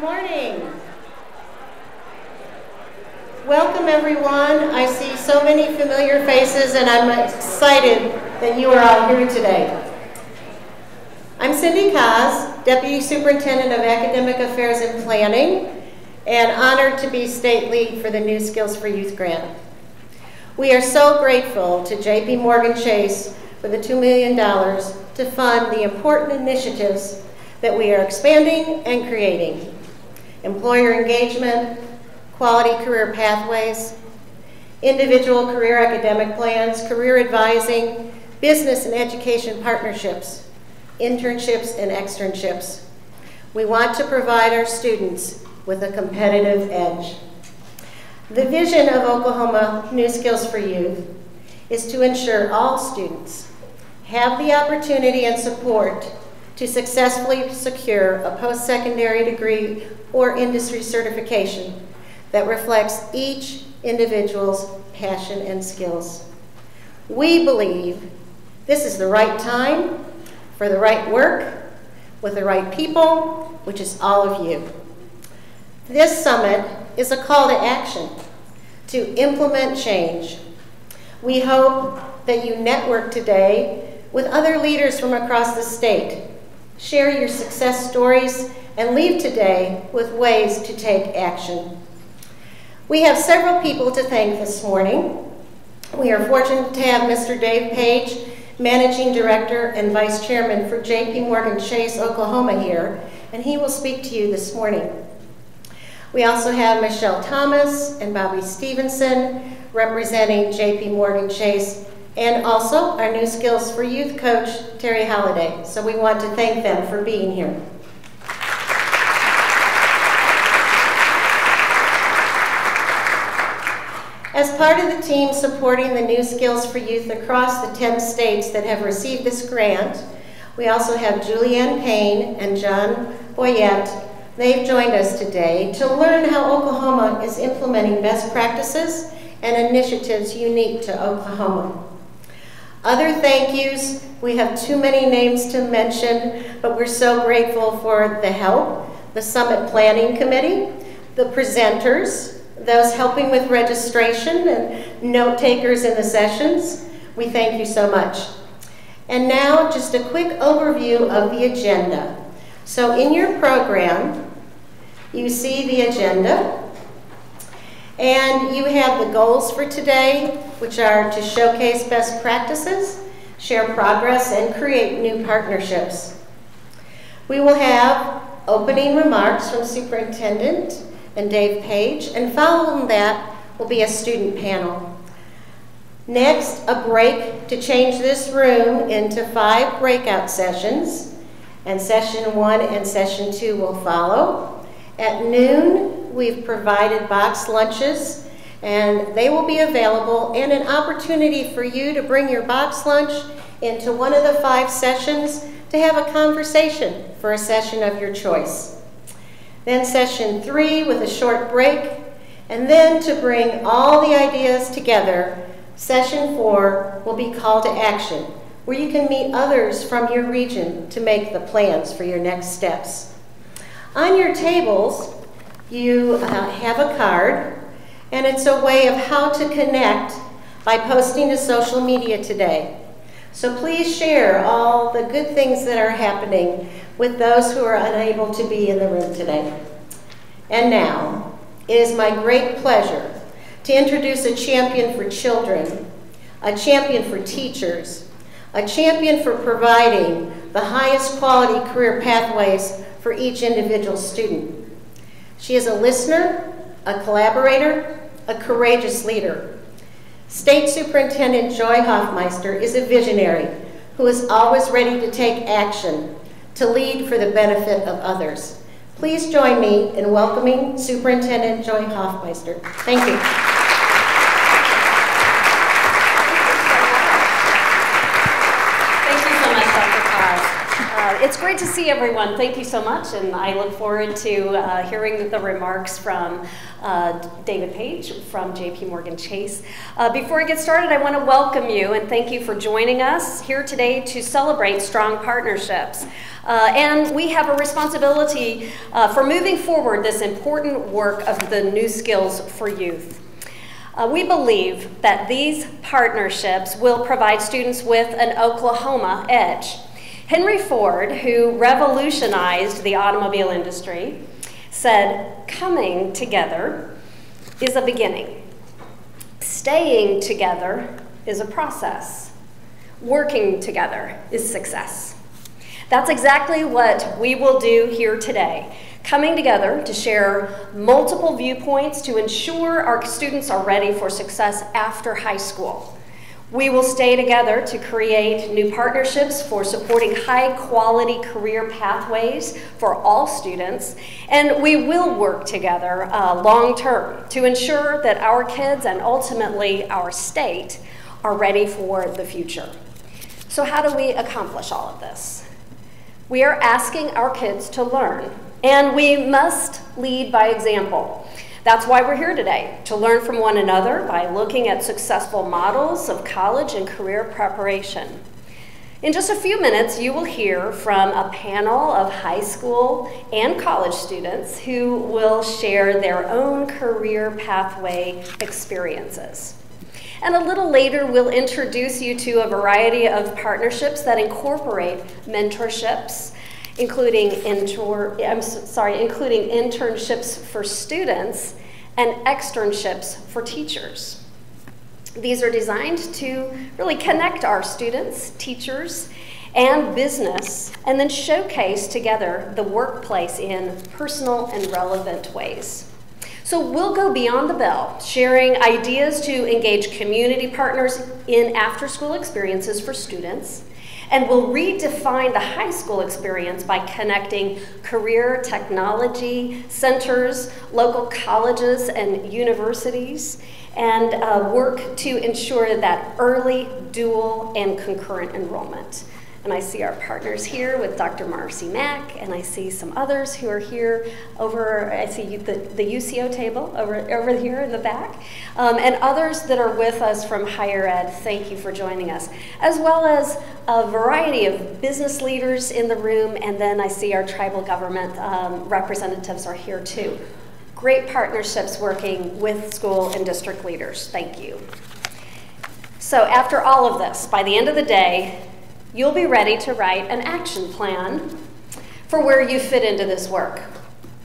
Morning. Welcome everyone. I see so many familiar faces and I'm excited that you are all here today. I'm Cindy Kaz, Deputy Superintendent of Academic Affairs and Planning, and honored to be State Lead for the New Skills for Youth grant. We are so grateful to J.P. Morgan Chase for the $2 million to fund the important initiatives that we are expanding and creating. Employer engagement, quality career pathways, individual career academic plans, career advising, business and education partnerships, internships and externships. We want to provide our students with a competitive edge. The vision of Oklahoma New Skills for Youth is to ensure all students have the opportunity and support to successfully secure a post-secondary degree or industry certification that reflects each individual's passion and skills. We believe this is the right time for the right work with the right people, which is all of you. This summit is a call to action to implement change. We hope that you network today with other leaders from across the state. Share your success stories and leave today with ways to take action. We have several people to thank this morning. We are fortunate to have Mr. Dave Page, Managing Director and Vice Chairman for J.P. Morgan Chase, Oklahoma here, and he will speak to you this morning. We also have Michelle Thomas and Bobby Stevenson representing J.P. Morgan Chase, and also our New Skills for Youth coach, Terry Holliday. So we want to thank them for being here. As part of the team supporting the New Skills for Youth across the 10 states that have received this grant, we also have Julianne Payne and John Boyette. They've joined us today to learn how Oklahoma is implementing best practices and initiatives unique to Oklahoma. Other thank yous, we have too many names to mention, but we're so grateful for the help, the Summit Planning Committee, the presenters, those helping with registration and note takers in the sessions. We thank you so much. And now just a quick overview of the agenda. So in your program, you see the agenda, and you have the goals for today, which are to showcase best practices, share progress, and create new partnerships. We will have opening remarks from Superintendent and Dave Page, and following that will be a student panel. Next, a break to change this room into 5 breakout sessions, and session 1 and session 2 will follow. At noon, we've provided boxed lunches, and they will be available, and an opportunity for you to bring your boxed lunch into one of the 5 sessions to have a conversation for a session of your choice. Then session 3 with a short break, and then to bring all the ideas together, session 4 will be call to action, where you can meet others from your region to make the plans for your next steps. On your tables, you have a card, and it's a way of how to connect by posting to social media today. So please share all the good things that are happening with those who are unable to be in the room today. And now, it is my great pleasure to introduce a champion for children, a champion for teachers, a champion for providing the highest quality career pathways for each individual student. She is a listener, a collaborator, a courageous leader. State Superintendent Joy Hoffmeister is a visionary who is always ready to take action to lead for the benefit of others. Please join me in welcoming Superintendent Joy Hoffmeister. Thank you. Thank you so much, Dr. Kaz. It's great to see everyone. Thank you so much, and I look forward to hearing the remarks from David Page from JP Morgan Chase. Before I get started, I want to welcome you and thank you for joining us here today to celebrate strong partnerships. And we have a responsibility for moving forward this important work of the new skills for youth. We believe that these partnerships will provide students with an Oklahoma edge. Henry Ford, who revolutionized the automobile industry, said, "Coming together is a beginning. Staying together is a process. Working together is success." That's exactly what we will do here today, coming together to share multiple viewpoints to ensure our students are ready for success after high school. We will stay together to create new partnerships for supporting high-quality career pathways for all students, and we will work together long-term to ensure that our kids and ultimately our state are ready for the future. So how do we accomplish all of this? We are asking our kids to learn, and we must lead by example. That's why we're here today, to learn from one another by looking at successful models of college and career preparation. In just a few minutes, you will hear from a panel of high school and college students who will share their own career pathway experiences. And a little later, we'll introduce you to a variety of partnerships that incorporate mentorships, including internships for students and externships for teachers. These are designed to really connect our students, teachers, and business, and then showcase together the workplace in personal and relevant ways. So we'll go beyond the bell, sharing ideas to engage community partners in after-school experiences for students, and we'll redefine the high school experience by connecting career technology centers, local colleges and universities, and work to ensure that early, dual, and concurrent enrollment. And I see our partners here with Dr. Marcy Mack, and I see some others who are here over, I see the UCO table over here in the back, and others that are with us from higher ed. Thank you for joining us, as well as a variety of business leaders in the room, and then I see our tribal government representatives are here too. Great partnerships working with school and district leaders. Thank you. So after all of this, by the end of the day, you'll be ready to write an action plan for where you fit into this work.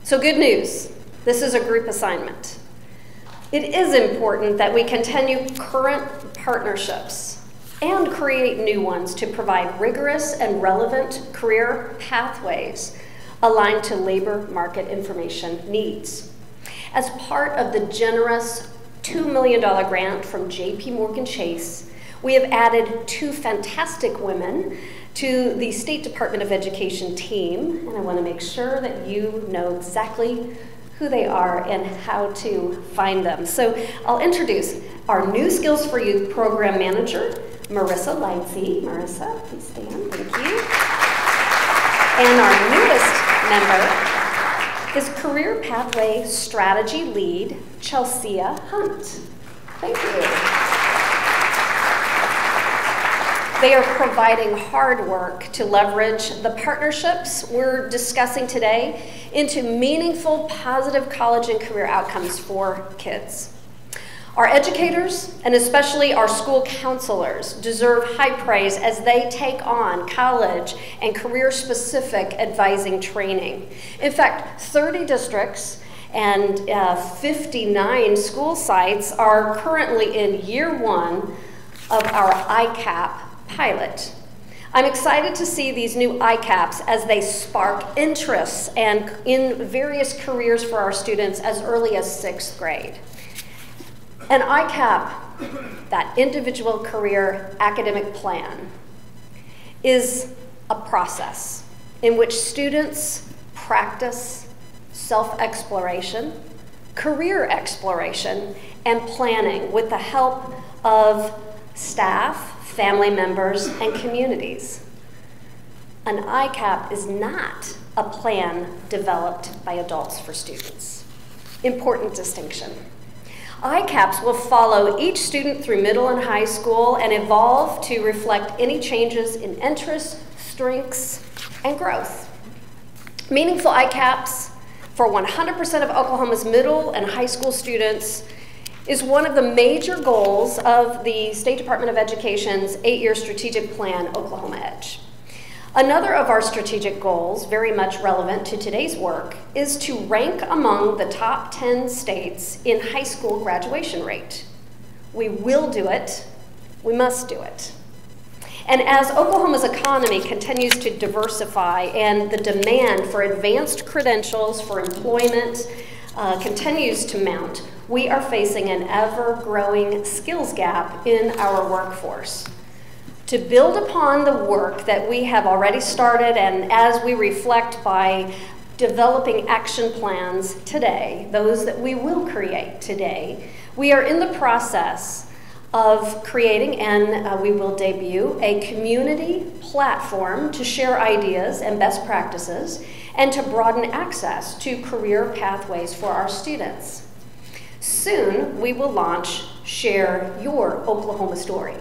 So good news, this is a group assignment. It is important that we continue current partnerships and create new ones to provide rigorous and relevant career pathways aligned to labor market information needs. As part of the generous $2 million grant from JP Morgan Chase, we have added 2 fantastic women to the State Department of Education team, and I want to make sure that you know exactly who they are and how to find them. So I'll introduce our New Skills for Youth Program Manager, Marissa Lightsey. Marissa, please stand, thank you. And our newest member is Career Pathway Strategy Lead, Chelsea Hunt. Thank you. They are providing hard work to leverage the partnerships we're discussing today into meaningful, positive college and career outcomes for kids. Our educators, and especially our school counselors, deserve high praise as they take on college and career-specific advising training. In fact, 30 districts and 59 school sites are currently in year 1 of our ICAP pilot. I'm excited to see these new ICAPs as they spark interests and in various careers for our students as early as 6th grade. An ICAP, that individual career academic plan, is a process in which students practice self-exploration, career exploration, and planning with the help of staff, family members, and communities. An ICAP is not a plan developed by adults for students. Important distinction. ICAPs will follow each student through middle and high school and evolve to reflect any changes in interests, strengths, and growth. Meaningful ICAPs for 100% of Oklahoma's middle and high school students is one of the major goals of the State Department of Education's 8-year strategic plan, Oklahoma Edge. Another of our strategic goals, very much relevant to today's work, is to rank among the top 10 states in high school graduation rate. We will do it. We must do it. And as Oklahoma's economy continues to diversify and the demand for advanced credentials for employment continues to mount, we are facing an ever-growing skills gap in our workforce. To build upon the work that we have already started, and as we reflect by developing action plans today, those that we will create today, we are in the process of creating, and we will debut, a community platform to share ideas and best practices and to broaden access to career pathways for our students. Soon, we will launch Share Your Oklahoma Story,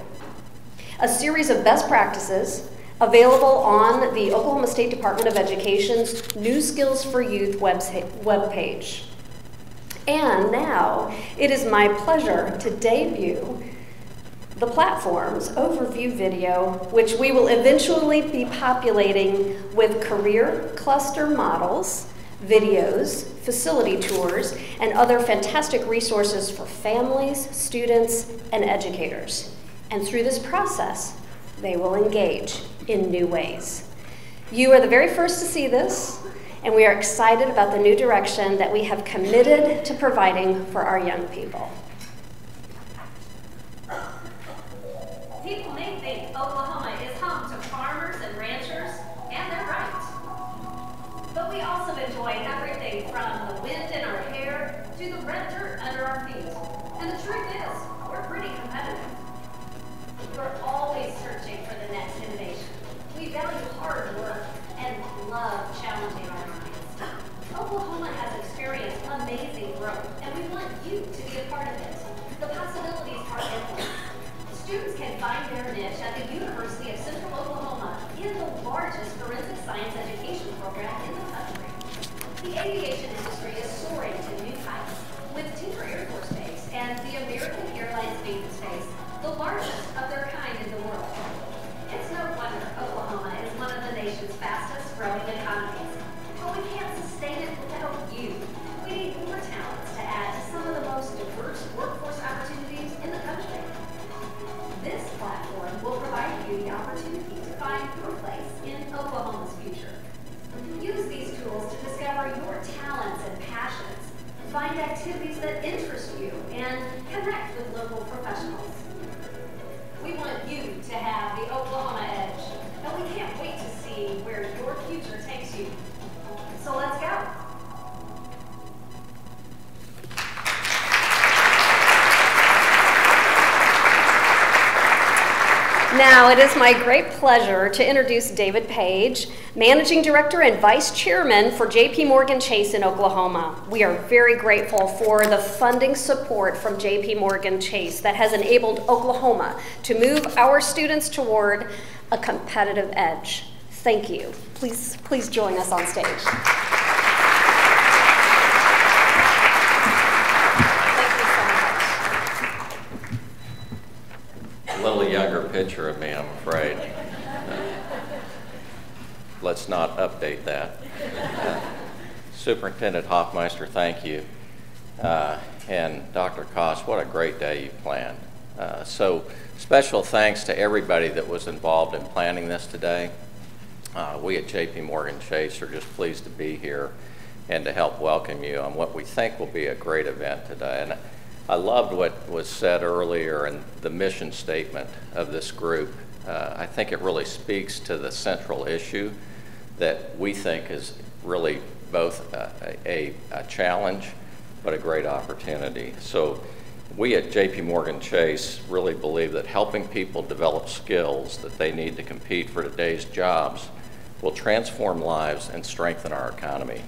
a series of best practices available on the Oklahoma State Department of Education's New Skills for Youth webpage. And now, it is my pleasure to debut the platform's overview video, which we will eventually be populating with career cluster models, videos, facility tours, and other fantastic resources for families, students, and educators. And through this process, they will engage in new ways. You are the very first to see this, and we are excited about the new direction that we have committed to providing for our young people. People may think Oklahoma is home to farmers and ranchers, and they're right. But we also enjoy everything from the wind in our hair to the red dirt under our feet. And the truth is, we're pretty competitive. We're always searching for the next innovation. We value hard work and love challenging our minds. Oklahoma has experienced amazing growth, and we want you to be a part of it. The possibilities are endless. Students can find their niche at the University of Central Oklahoma in the largest forensic science education program in the country. The aviation industry is soaring to new heights with Tinker Air Force Base and the American Airlines Maintenance Base, the largest of their kind in the world. It's no wonder Oklahoma is one of the nation's fastest growing economies. But we can't sustain it without you. We need more talents to add to some of the most diverse workforce opportunities in the country. This platform will provide you the opportunity to find your place in Oklahoma's future. Use these tools to discover your talents and passions, find activities that interest you, and connect with local professionals. We want you to have the Oklahoma Edge, and we can't wait to see where your future takes you. So let's go. Now, it is my great pleasure to introduce David Page, Managing Director and Vice Chairman for J.P. Morgan Chase in Oklahoma. We are very grateful for the funding support from J.P. Morgan Chase that has enabled Oklahoma to move our students toward a competitive edge. Thank you. Please join us on stage. A little younger picture of me, I'm afraid. Let's not update that. Superintendent Hoffmeister, thank you. And Dr. Koss, what a great day you planned. So special thanks to everybody that was involved in planning this today. We at J.P. Morgan Chase are just pleased to be here and to help welcome you on what we think will be a great event today. And I loved what was said earlier in the mission statement of this group. I think it really speaks to the central issue that we think is really both a challenge but a great opportunity. So we at J.P. Morgan Chase really believe that helping people develop skills that they need to compete for today's jobs will transform lives and strengthen our economy.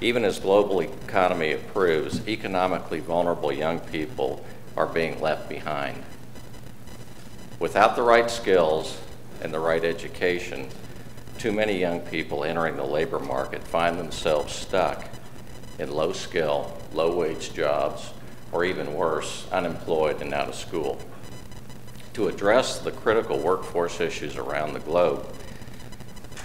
Even as global economy improves, economically vulnerable young people are being left behind. Without the right skills and the right education, too many young people entering the labor market find themselves stuck in low-skill, low-wage jobs, or even worse, unemployed and out of school. To address the critical workforce issues around the globe,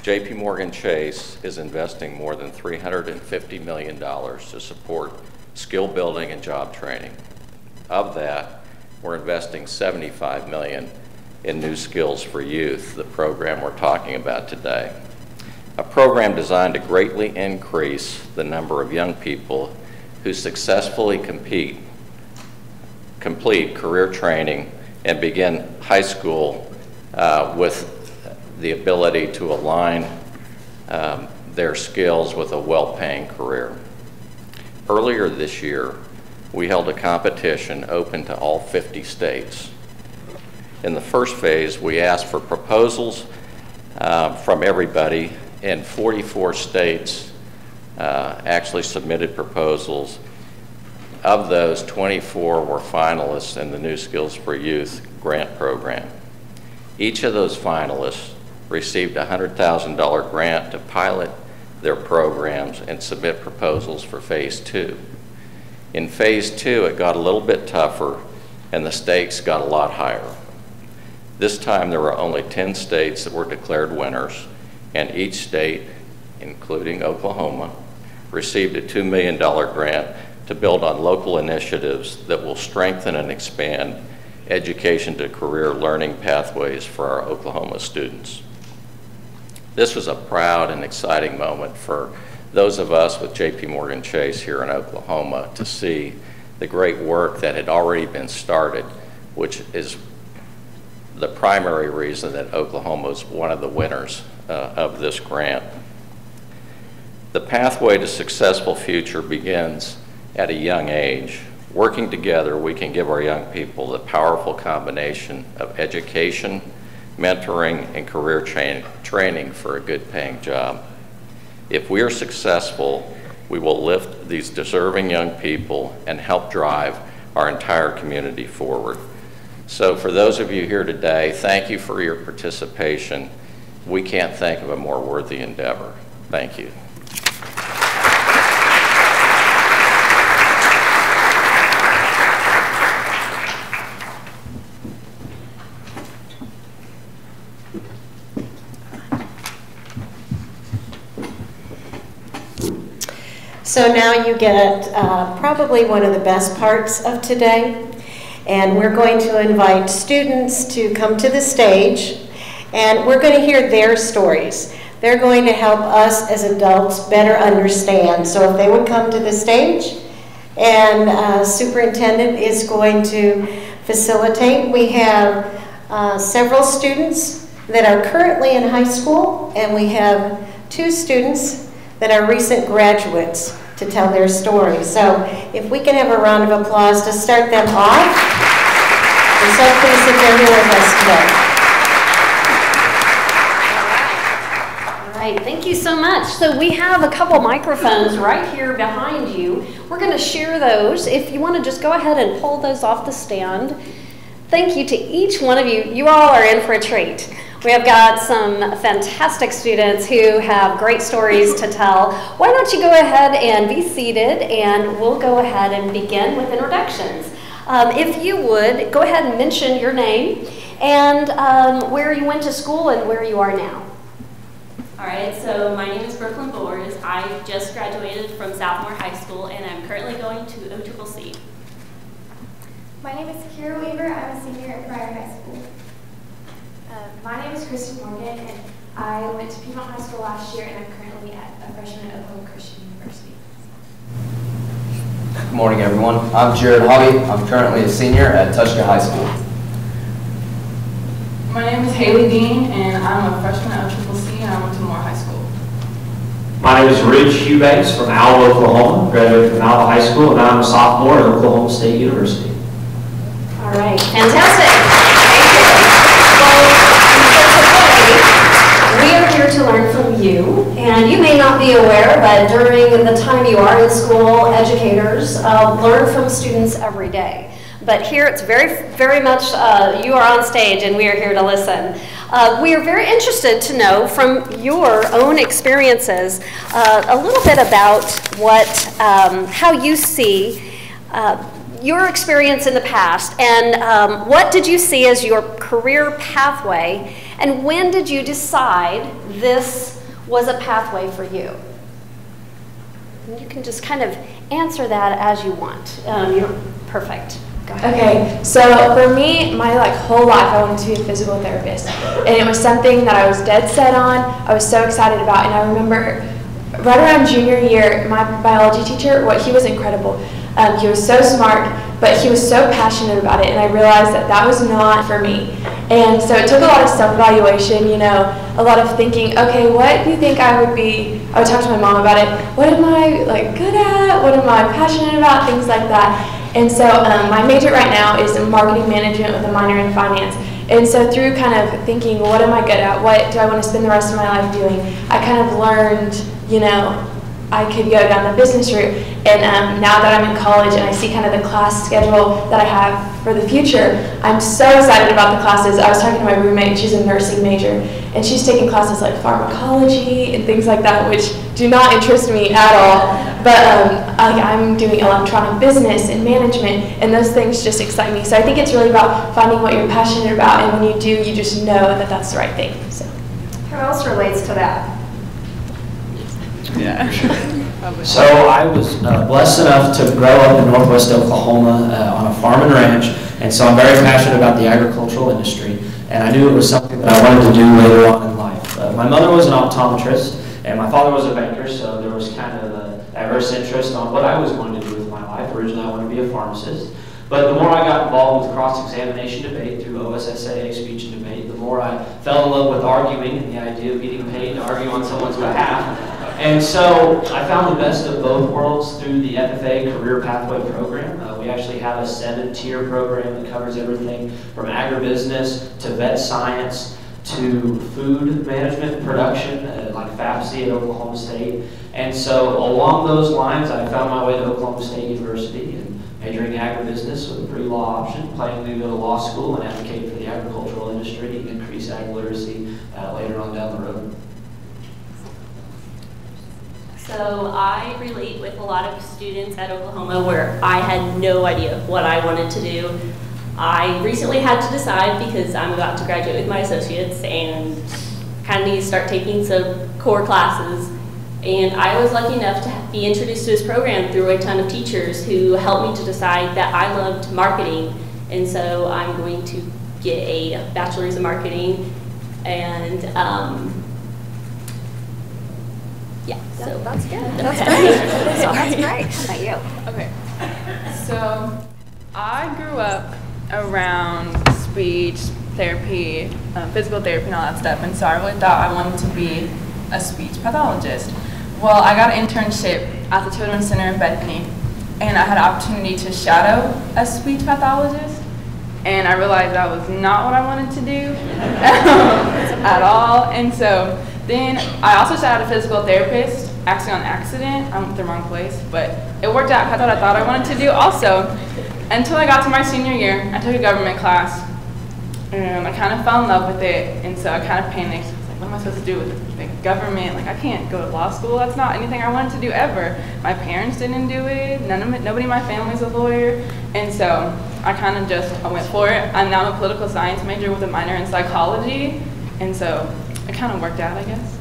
JPMorgan Chase is investing more than $350 million to support skill building and job training. Of that, we're investing $75 million in New Skills for Youth, the program we're talking about today. A program designed to greatly increase the number of young people who successfully complete career training and begin high school with the ability to align their skills with a well-paying career. Earlier this year, we held a competition open to all 50 states. In the first phase, we asked for proposals from everybody, and 44 states actually submitted proposals. Of those, 24 were finalists in the New Skills for Youth grant program. Each of those finalists received a $100,000 grant to pilot their programs and submit proposals for phase 2. In phase 2, it got a little bit tougher and the stakes got a lot higher. This time there were only 10 states that were declared winners, and each state, including Oklahoma, received a $2 million grant to build on local initiatives that will strengthen and expand education to career learning pathways for our Oklahoma students. This was a proud and exciting moment for those of us with JPMorgan Chase here in Oklahoma to see the great work that had already been started, which is the primary reason that Oklahoma is one of the winners of this grant. The pathway to successful future begins at a young age. Working together, we can give our young people the powerful combination of education, mentoring, and career training for a good paying job. If we are successful, we will lift these deserving young people and help drive our entire community forward. So for those of you here today, thank you for your participation. We can't think of a more worthy endeavor. Thank you. So now you get probably one of the best parts of today, and we're going to invite students to come to the stage, and we're going to hear their stories. They're going to help us as adults better understand. So if they would come to the stage, and superintendent is going to facilitate. We have several students that are currently in high school, and we have 2 students that are recent graduates to tell their story. So if we can have a round of applause to start them off. We're so pleased that they're here with us today. All right, thank you so much. So we have a couple microphones right here behind you. We're going to share those. If you want to just go ahead and pull those off the stand. Thank you to each one of you. You all are in for a treat. We have got some fantastic students who have great stories to tell. Why don't you go ahead and be seated, and we'll go ahead and begin with introductions. If you would, go ahead and mention your name and where you went to school and where you are now. All right, so my name is Brooklyn Bowers. I just graduated from Southmore High School, and I'm currently going to OCCC. My name is Kira Weaver. I'm a senior at Pryor High School. My name is Kristen Morgan, and I went to Piedmont High School last year, and I'm currently a freshman at Oklahoma Christian University. Good morning, everyone. I'm Jared Hobby. I'm currently a senior at Tushka High School. My name is Haley Dean, and I'm a freshman at OCCC, and I went to Moore High School. My name is Ridge Eubanks from Alva, Oklahoma. Graduated from Alva High School, and I'm a sophomore at Oklahoma State University. All right, fantastic. Thank you. Well, we are here to learn be aware that during the time you are in school, educators learn from students every day. But here it's very much you are on stage and we are here to listen. We are very interested to know from your own experiences a little bit about how you see your experience in the past, and what did you see as your career pathway, and when did you decide this was a pathway for you? And you can just kind of answer that as you want. You're perfect. Go ahead. Okay, so for me, my whole life I wanted to be a physical therapist, and it was something that I was dead set on. I was so excited about, and I remember right around junior year, my biology teacher, he was incredible. He was so smart, but he was so passionate about it, and I realized that that was not for me. And so it took a lot of self-evaluation, a lot of thinking, okay, what do you think I would be? I would talk to my mom about it. What am I good at? What am I passionate about? Things like that. And so my major right now is marketing management with a minor in finance. And so through kind of thinking, what am I good at? What do I want to spend the rest of my life doing? I kind of learned, I could go down the business route. And now that I'm in college and I see kind of the class schedule that I have for the future, I'm so excited about the classes. I was talking to my roommate, she's a nursing major, and she's taking classes like pharmacology and things like that, which do not interest me at all. But I'm doing electronic business and management, and those things just excite me. So I think it's really about finding what you're passionate about, and when you do, you just know that that's the right thing. So, who else relates to that? Yeah. So I was blessed enough to grow up in Northwest Oklahoma on a farm and ranch, and so I'm very passionate about the agricultural industry, and I knew it was something that I wanted to do later on in life. My mother was an optometrist, and my father was a banker, so there was kind of a diverse interest on what I was going to do with my life. Originally I wanted to be a pharmacist, but the more I got involved with cross-examination debate through OSSAA speech and debate, the more I fell in love with arguing and the idea of getting paid to argue on someone's behalf. And so I found the best of both worlds through the FFA Career Pathway Program. We actually have a 7-tier program that covers everything from agribusiness to vet science to food management and production, like FAFSA at Oklahoma State. And so along those lines, I found my way to Oklahoma State University and majoring in agribusiness with a pre-law option, planning to go to law school and advocate for the agricultural industry and increase ag literacy later on down the road. So I relate with a lot of students at Oklahoma where I had no idea what I wanted to do. I recently had to decide because I'm about to graduate with my associates and kind of need to start taking some core classes. And I was lucky enough to be introduced to this program through a ton of teachers who helped me to decide that I loved marketing. And so I'm going to get a bachelor's in marketing, and yeah, so that's good. That's great. That's great. How about you? Okay, so I grew up around speech therapy, physical therapy, and all that stuff, and so I really thought I wanted to be a speech pathologist. Well, I got an internship at the Children's Center in Bethany, and I had an opportunity to shadow a speech pathologist, and I realized that was not what I wanted to do at all. And so then I also shadowed a physical therapist, actually on accident. I went to the wrong place, but it worked out. I thought I wanted to do also, until I got to my senior year. I took a government class, and I kind of fell in love with it, and so I kind of panicked. I was like, what am I supposed to do with the government? Like, I can't go to law school. That's not anything I wanted to do ever. My parents didn't do it. Nobody in my family's a lawyer, and so I kind of I went for it. I'm now a political science major with a minor in psychology, and so it kind of worked out, I guess.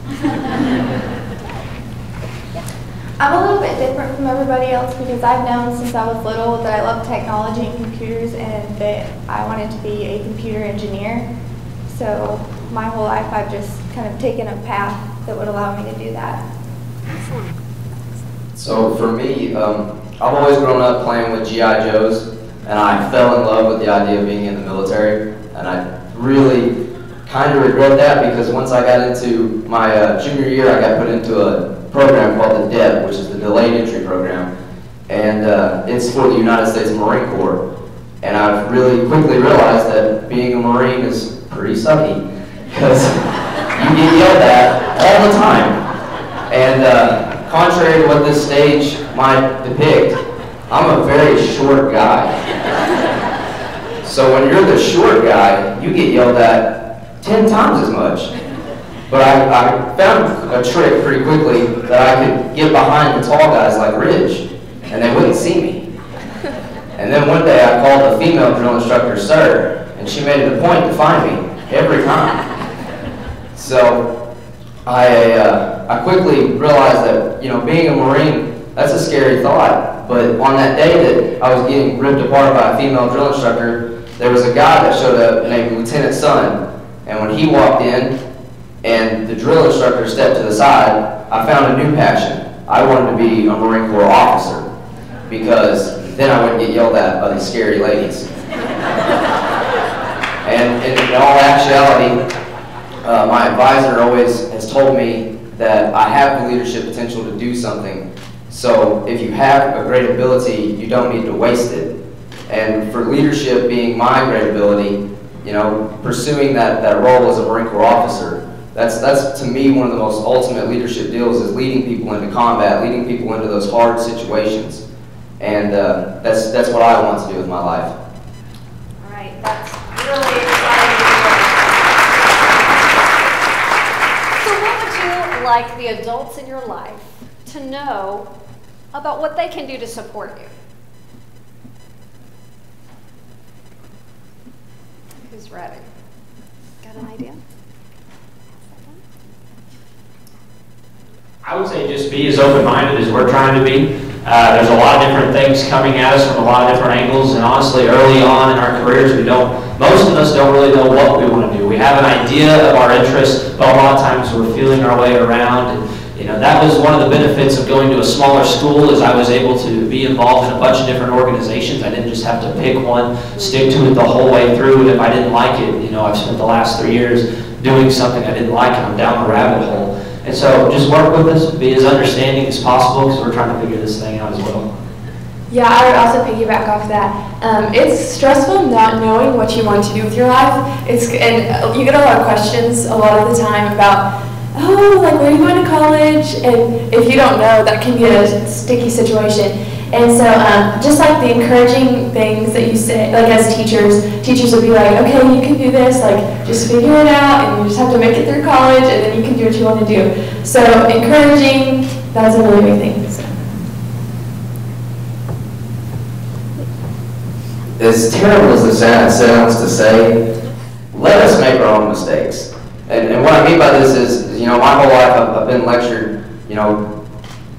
I'm a little bit different from everybody else because I've known since I was little that I love technology and computers and that I wanted to be a computer engineer. So my whole life I've just kind of taken a path that would allow me to do that. So for me, I've always grown up playing with G.I. Joes, and I fell in love with the idea of being in the military, and I really kind of regret that because once I got into my junior year, I got put into a program called the DEP, which is the Delayed Entry Program, and it's for the United States Marine Corps. And I've really quickly realized that being a Marine is pretty sucky because you get yelled at all the time. And contrary to what this stage might depict, I'm a very short guy. So when you're the short guy, you get yelled at 10 times as much. But I found a trick pretty quickly that I could get behind the tall guys like Ridge, and they wouldn't see me. And then one day I called the female drill instructor, sir, and she made it a point to find me every time. So I quickly realized that, you know, being a Marine, that's a scary thought. But on that day that I was getting ripped apart by a female drill instructor, there was a guy that showed up named Lieutenant Sun, and when he walked in and the drill instructor stepped to the side, I found a new passion. I wanted to be a Marine Corps officer because then I wouldn't get yelled at by these scary ladies. And in all actuality, my advisor always has told me that I have the leadership potential to do something. So if you have a great ability, you don't need to waste it. And for leadership being my great ability, you know, pursuing that role as a Marine Corps officer, that's to me one of the most ultimate leadership deals, is leading people into combat, leading people into those hard situations. And that's what I want to do with my life. All right, that's really exciting. So what would you like the adults in your life to know about what they can do to support you? Who's ready? Got an idea? I would say just be as open-minded as we're trying to be. There's a lot of different things coming at us from a lot of different angles, and honestly, early on in our careers, most of us don't really know what we want to do. We have an idea of our interests, but a lot of times we're feeling our way around. And, you know, that was one of the benefits of going to a smaller school, is I was able to be involved in a bunch of different organizations. I didn't just have to pick one, stick to it the whole way through, and if I didn't like it, you know, I've spent the last 3 years doing something I didn't like, and I'm down the rabbit hole. And so just work with us, be as understanding as possible, because we're trying to figure this thing out as well. Yeah, I would also piggyback off that. It's stressful not knowing what you want to do with your life. And you get a lot of questions a lot of the time about, oh, like, where are you going to college? And if you don't know, that can be a sticky situation. And so just like the encouraging things that you say, like as teachers will be like, okay, you can do this, like just figure it out, and you just have to make it through college, and then you can do what you want to do. So encouraging, that's a really big thing. So. As terrible as this sounds to say, let us make our own mistakes. And what I mean by this is, you know, my whole life I've been lectured, you know,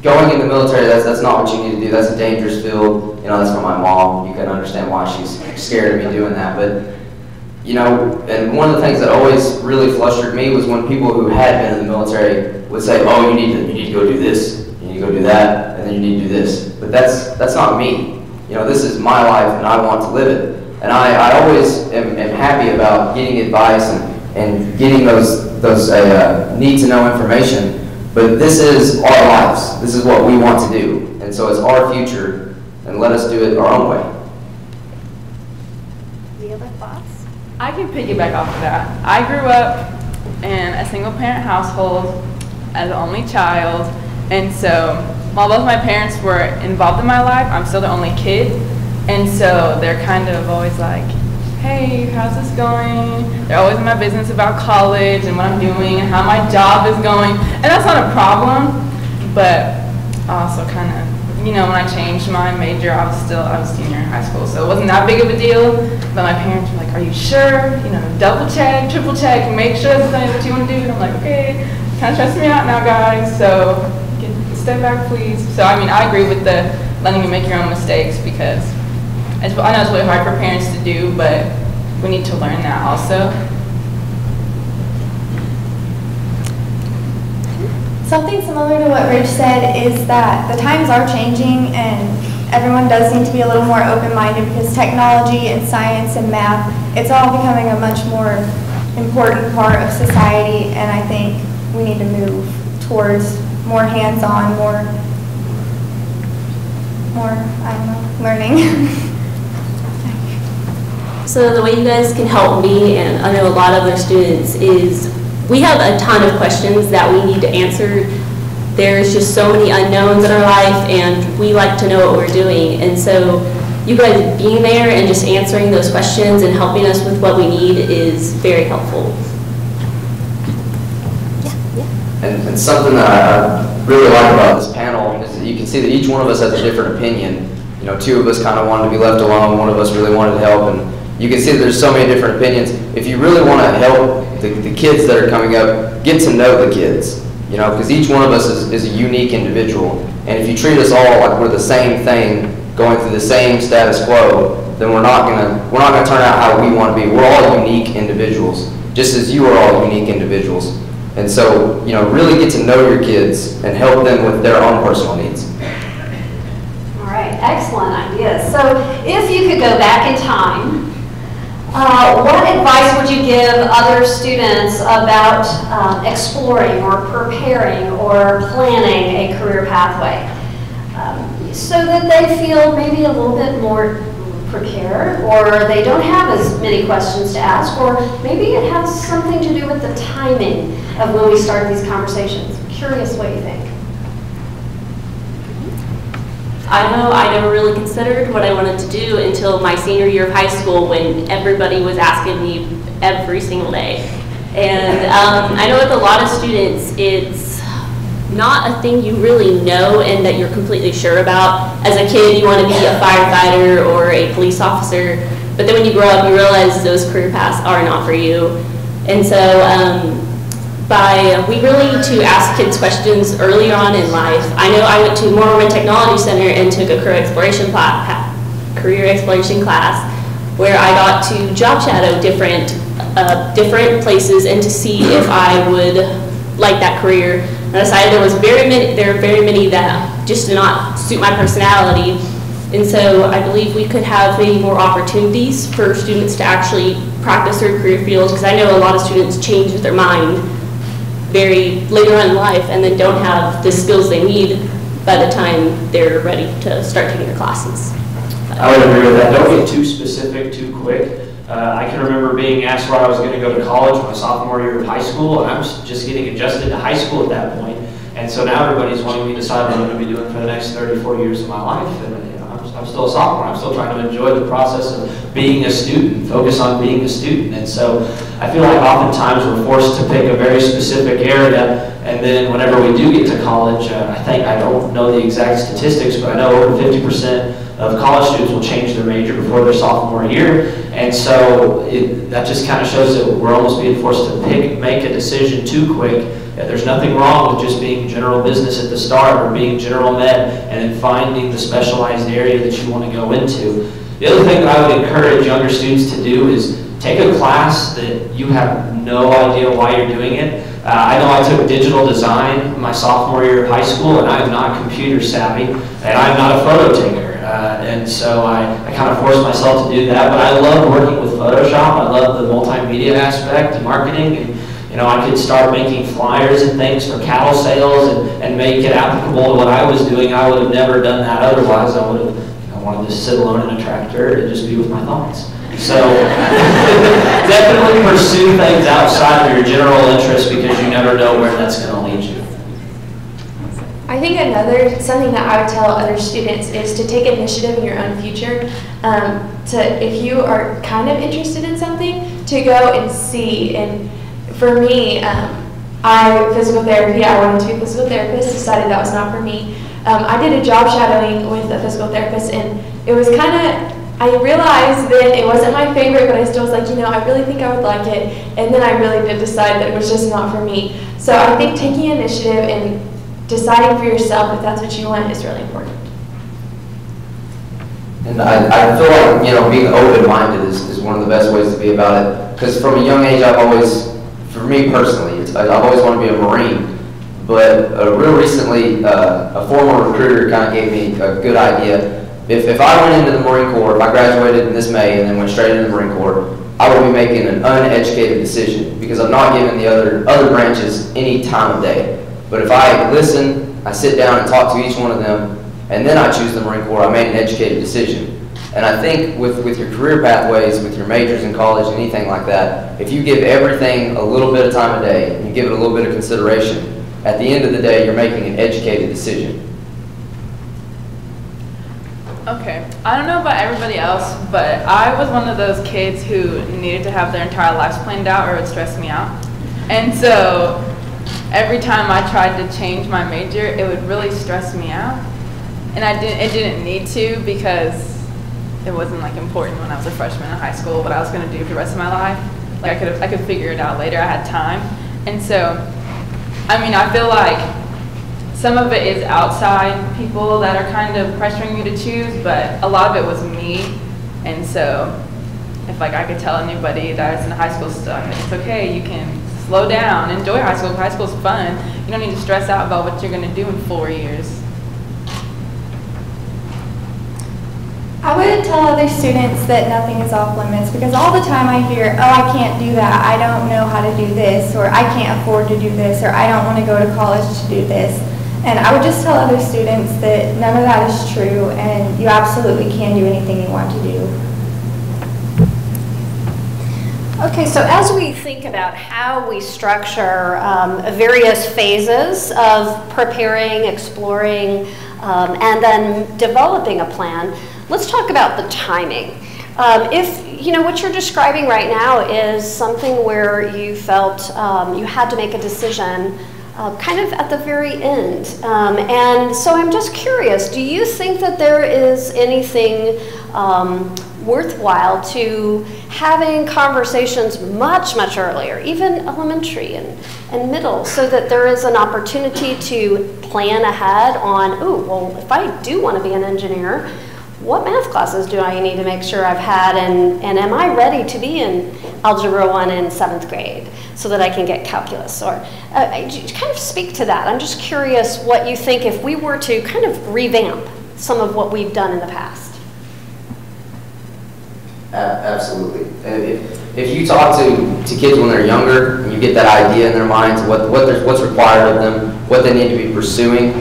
going in the military, that's not what you need to do. That's a dangerous field. You know, that's from my mom. You can understand why she's scared of me doing that. But, you know, and one of the things that always really flustered me was when people who had been in the military would say, oh, you need to go do this, you need to go do that, and then you need to do this. But that's not me. You know, this is my life, and I want to live it. And I always am happy about getting advice and getting those need-to-know information. But this is our lives. This is what we want to do. And so it's our future, and let us do it our own way. Any other thoughts? I can piggyback off of that. I grew up in a single-parent household as the only child, and so while both my parents were involved in my life, I'm still the only kid, and so they're kind of always like, hey, how's this going? They're always in my business about college and what I'm doing and how my job is going. And that's not a problem, but also kind of, you know, when I changed my major, I was senior in high school, so it wasn't that big of a deal. But my parents were like, are you sure? You know, double check, triple check, make sure this is what you want to do. And I'm like, okay, kind of stressing me out now, guys, so step back, please. So, I mean, I agree with the letting you make your own mistakes, because I know it's really hard for parents to do, but we need to learn that also. Something similar to what Rich said is that the times are changing, and everyone does need to be a little more open-minded, because technology and science and math, it's all becoming a much more important part of society, and I think we need to move towards more hands-on, more, I don't know, learning. So the way you guys can help me, and I know a lot of other students, is we have a ton of questions that we need to answer there's just so many unknowns in our life, and we like to know what we're doing. And so you guys being there and just answering those questions and helping us with what we need is very helpful. And something that I really like about this panel is that you can see that each one of us has a different opinion. You know, two of us kind of wanted to be left alone, one of us really wanted to help, and you can see that there's so many different opinions. If you really want to help the kids that are coming up, get to know the kids, you know, because each one of us is a unique individual. And if you treat us all like we're the same thing, going through the same status quo, then we're not gonna turn out how we want to be. We're all unique individuals, just as you are all unique individuals. And so, you know, really get to know your kids and help them with their own personal needs. All right, excellent ideas. So if you could go back in time, what advice would you give other students about exploring or preparing or planning a career pathway so that they feel maybe a little bit more prepared, or they don't have as many questions to ask, or maybe it has something to do with the timing of when we start these conversations? I'm curious what you think. I know I never really considered what I wanted to do until my senior year of high school, when everybody was asking me every single day. And I know with a lot of students, it's not a thing you really know and that you're completely sure about. As a kid, you want to be a firefighter or a police officer, but then when you grow up, you realize those career paths are not for you. And so we really need to ask kids questions early on in life. I know I went to Mormon Technology Center and took a career exploration class where I got to job shadow different places and to see if I would like that career. And I decided there are very many that just do not suit my personality. And so I believe we could have maybe more opportunities for students to actually practice their career fields, because I know a lot of students change their mind very later on in life and then don't have the skills they need by the time they're ready to start taking their classes. I would agree with that. Don't get too specific too quick. I can remember being asked where I was going to go to college my sophomore year of high school, and I was just getting adjusted to high school at that point. And so now everybody's wanting me to decide what I'm going to be doing for the next 30, 40 years of my life. And you know, I'm still a sophomore. I'm still trying to enjoy the process of being a student, focus on being a student. And so I feel like oftentimes we're forced to pick a very specific area, and then whenever we do get to college, I don't know the exact statistics, but I know over 50% of college students will change their major before their sophomore year. And so that just kind of shows that we're almost being forced to make a decision too quick. There's nothing wrong with just being general business at the start or being general med and then finding the specialized area that you want to go into. The other thing that I would encourage younger students to do is take a class that you have no idea why you're doing it. I know I took digital design my sophomore year of high school, and I'm not computer savvy, and I'm not a photo taker. And so I kind of forced myself to do that, but I love working with Photoshop. I love the multimedia aspect and marketing, and you know, I could start making flyers and things for cattle sales and make it applicable to what I was doing. I would have never done that otherwise. I would have wanted to sit alone in a tractor and just be with my thoughts. So definitely pursue things outside of your general interest, because you never know where that's going to lead you. I think something that I would tell other students is to take initiative in your own future. If you are kind of interested in something, to go and see. And for me, physical therapy, I wanted to be a physical therapist, decided that was not for me. I did a job shadowing with a physical therapist, and it was kind of, I realized that it wasn't my favorite, but I still was like, you know, I really think I would like it. And then I really did decide that it was just not for me. So I think taking initiative and deciding for yourself if that's what you want is really important. And I feel like, you know, being open-minded is one of the best ways to be about it. Because from a young age, for me personally, I've always wanted to be a Marine. But real recently, a former recruiter kind of gave me a good idea. If I went into the Marine Corps, if I graduated in this May and then went straight into the Marine Corps, I would be making an uneducated decision, because I'm not giving the other branches any time of day. But if I listen, I sit down and talk to each one of them, and then I choose the Marine Corps, I made an educated decision. And I think with your career pathways, with your majors in college, anything like that, if you give everything a little bit of time a day, and you give it a little bit of consideration, at the end of the day, you're making an educated decision. Okay, I don't know about everybody else, but I was one of those kids who needed to have their entire lives planned out or it would stress me out. And so every time I tried to change my major, it would really stress me out. And it didn't need to, because it wasn't like important when I was a freshman in high school what I was going to do for the rest of my life. Like I could figure it out later. I had time. And so, I mean, I feel like some of it is outside people that are kind of pressuring you to choose, but a lot of it was me. And so if like I could tell anybody that is in high school stuff, it's okay, you can slow down, enjoy high school. High school's fun. You don't need to stress out about what you're going to do in 4 years. I would tell other students that nothing is off limits, because all the time I hear, oh, I can't do that, I don't know how to do this, or I can't afford to do this, or I don't want to go to college to do this. And I would just tell other students that none of that is true, and you absolutely can do anything you want to do. Okay, so as we think about how we structure various phases of preparing, exploring, and then developing a plan, let's talk about the timing. If you know what you're describing right now is something where you felt you had to make a decision kind of at the very end. And so I'm just curious, do you think that there is anything worthwhile to having conversations much, much earlier, even elementary and middle, so that there is an opportunity to plan ahead on, oh, well, if I do want to be an engineer, what math classes do I need to make sure I've had, and am I ready to be in Algebra 1 in 7th grade so that I can get calculus? Or kind of speak to that. I'm just curious what you think if we were to kind of revamp some of what we've done in the past. Absolutely. If you talk to kids when they're younger, and you get that idea in their minds, what's required of them, what they need to be pursuing,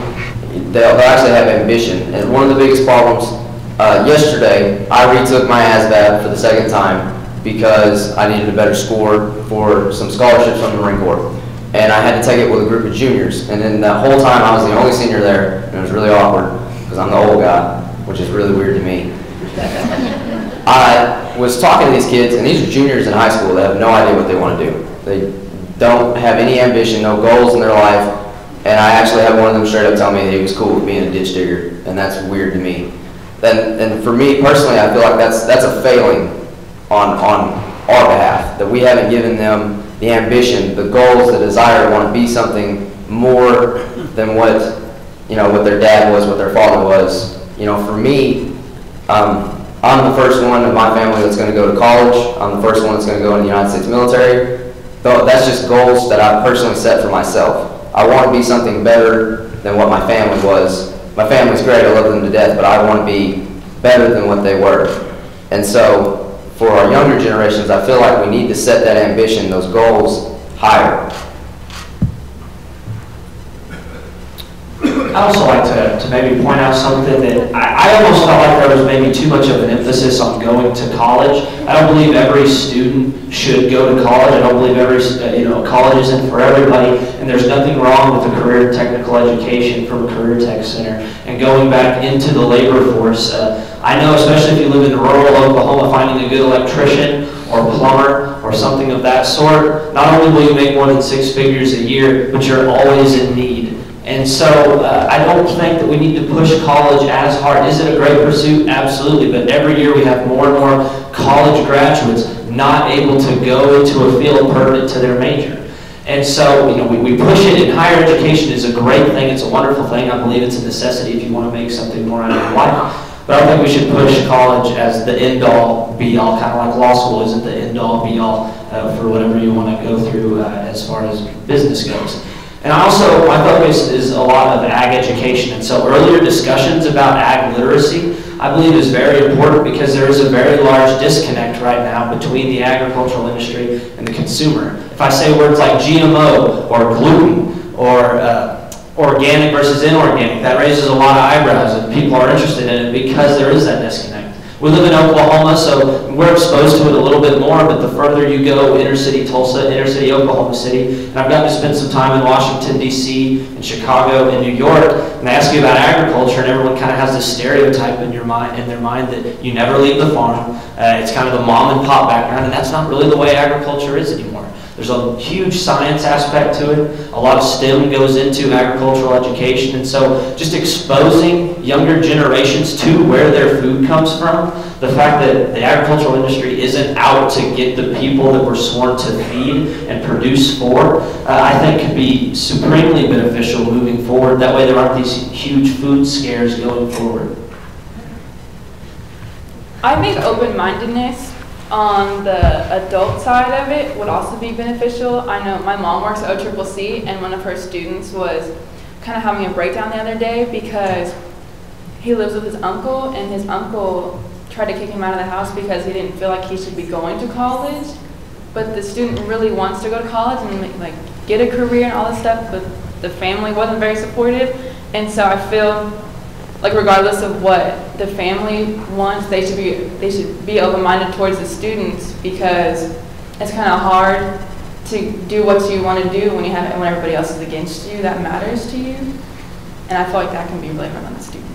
they'll actually have ambition. And one of the biggest problems, yesterday, I retook my ASVAB for the second time because I needed a better score for some scholarships from the Marine Corps. And I had to take it with a group of juniors. And then that whole time I was the only senior there, and it was really awkward because I'm the old guy, which is really weird to me. I was talking to these kids, and these are juniors in high school that have no idea what they want to do. They don't have any ambition, no goals in their life, and I actually had one of them straight up tell me that he was cool with being a ditch digger, and that's weird to me. And for me personally, I feel like that's a failing on our behalf, that we haven't given them the ambition, the goals, the desire to want to be something more than what their dad was, what their father was. For me, I'm the first one in my family that's going to go to college. I'm the first one that's going to go in the United States military. So that's just goals that I personally set for myself. I want to be something better than what my family was. My family's great, I love them to death, but I want to be better than what they were. And so for our younger generations, I feel like we need to set that ambition, those goals, higher. I'd also like to maybe point out something that I almost felt like there was maybe too much of an emphasis on going to college. I don't believe every student should go to college. I don't believe every college isn't for everybody, and there's nothing wrong with a career technical education from a career tech center and going back into the labor force. I know, especially if you live in rural Oklahoma, finding a good electrician or plumber or something of that sort, not only will you make more than 6 figures a year, but you're always in need. And so I don't think that we need to push college as hard. Is it a great pursuit? Absolutely. But every year we have more and more college graduates not able to go into a field pertinent to their major. And so we push it, and higher education is a great thing. It's a wonderful thing. I believe it's a necessity if you want to make something more out of your life. But I don't think we should push college as the end-all, be-all, kind of like law school isn't the end-all, be-all for whatever you want to go through as far as business goes. And also, my focus is a lot of ag education, and so earlier discussions about ag literacy, I believe is very important because there is a very large disconnect right now between the agricultural industry and the consumer. If I say words like GMO or gluten or organic versus inorganic, that raises a lot of eyebrows, and people are interested in it because there is that disconnect. We live in Oklahoma, so we're exposed to it a little bit more, but the further you go, inner city Tulsa, inner city Oklahoma City, and I've gotten to spend some time in Washington, D.C., and Chicago, and New York, and they ask you about agriculture, and everyone kind of has this stereotype in their mind that you never leave the farm. It's kind of the mom and pop background, and that's not really the way agriculture is anymore. There's a huge science aspect to it. A lot of STEM goes into agricultural education, and so just exposing younger generations to where their food comes from, the fact that the agricultural industry isn't out to get the people that we're sworn to feed and produce for, I think could be supremely beneficial moving forward. That way there aren't these huge food scares going forward. I think open-mindedness on the adult side of it would also be beneficial. I know my mom works at OCCC, and one of her students was kind of having a breakdown the other day because he lives with his uncle, and his uncle tried to kick him out of the house because he didn't feel like he should be going to college. But the student really wants to go to college and like get a career and all this stuff, but the family wasn't very supportive. And so I feel like regardless of what the family wants, they should be open-minded towards the students, because it's kind of hard to do what you want to do when everybody else is against you that matters to you. And I feel like that can be really hard on the students.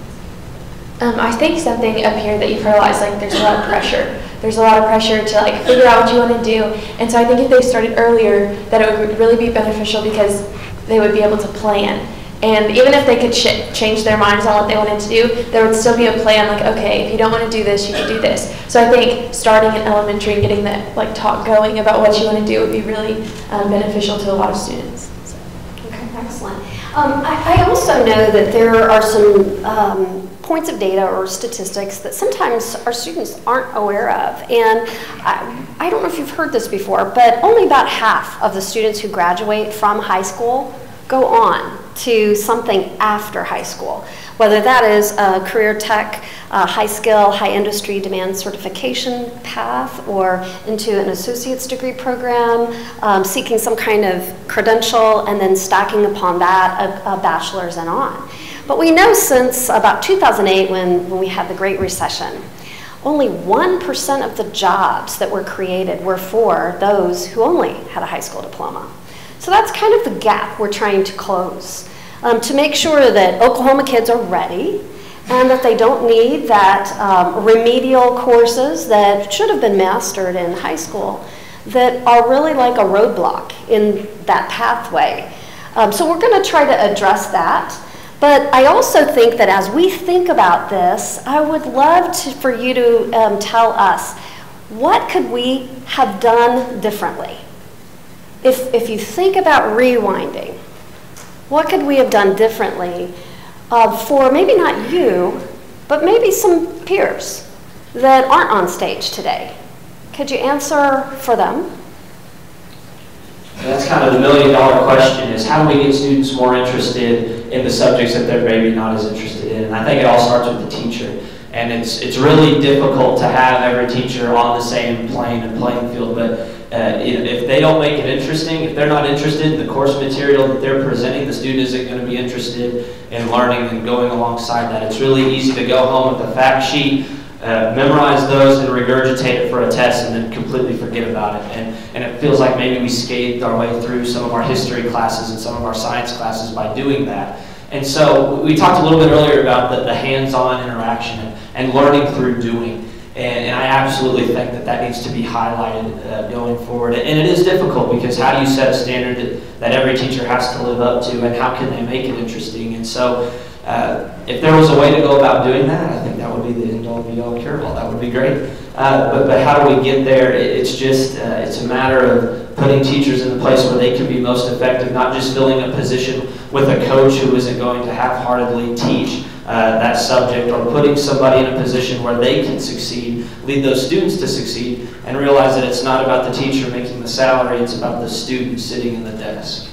I think something up here that you've heard a lot is like there's a lot of pressure. There's a lot of pressure to like figure out what you want to do. And so I think if they started earlier, that it would really be beneficial because they would be able to plan. And even if they could change their minds on what they wanted to do, there would still be a plan like, okay, if you don't want to do this, you can do this. So I think starting in elementary and getting that like talk going about what you want to do would be really beneficial to a lot of students. So. Okay, excellent. I also know that there are some points of data or statistics that sometimes our students aren't aware of. And I don't know if you've heard this before, but only about half of the students who graduate from high school go on to something after high school, whether that is a career tech, high skill, high industry demand certification path, or into an associate's degree program, seeking some kind of credential, and then stacking upon that a bachelor's and on. But we know since about 2008, when we had the Great Recession, only 1% of the jobs that were created were for those who only had a high school diploma. So that's kind of the gap we're trying to close, to make sure that Oklahoma kids are ready and that they don't need that remedial courses that should have been mastered in high school that are really like a roadblock in that pathway. So we're going to try to address that. But I also think that as we think about this, I would love for you to tell us, what could we have done differently? If you think about rewinding, what could we have done differently for maybe not you, but maybe some peers that aren't on stage today? Could you answer for them? That's kind of the million-dollar question, is how do we get students more interested in the subjects that they're maybe not as interested in? And I think it all starts with the teacher. And it's really difficult to have every teacher on the same plane and playing field, but if they don't make it interesting, if they're not interested in the course material that they're presenting, the student isn't going to be interested in learning and going alongside that. It's really easy to go home with a fact sheet, memorize those and regurgitate it for a test and then completely forget about it. And it feels like maybe we scathed our way through some of our history classes and some of our science classes by doing that. And so we talked a little bit earlier about the hands-on interaction and learning through doing. And I absolutely think that needs to be highlighted going forward. And it is difficult, because how do you set a standard that every teacher has to live up to, and how can they make it interesting? And so if there was a way to go about doing that, I think that would be the end-all, be-all, cure-all. That would be great. But how do we get there? It's just, it's a matter of putting teachers in the place where they can be most effective, not just filling a position with a coach who isn't going to half-heartedly teach that subject, or putting somebody in a position where they can succeed, lead those students to succeed, and realize that it's not about the teacher making the salary, it's about the student sitting in the desk.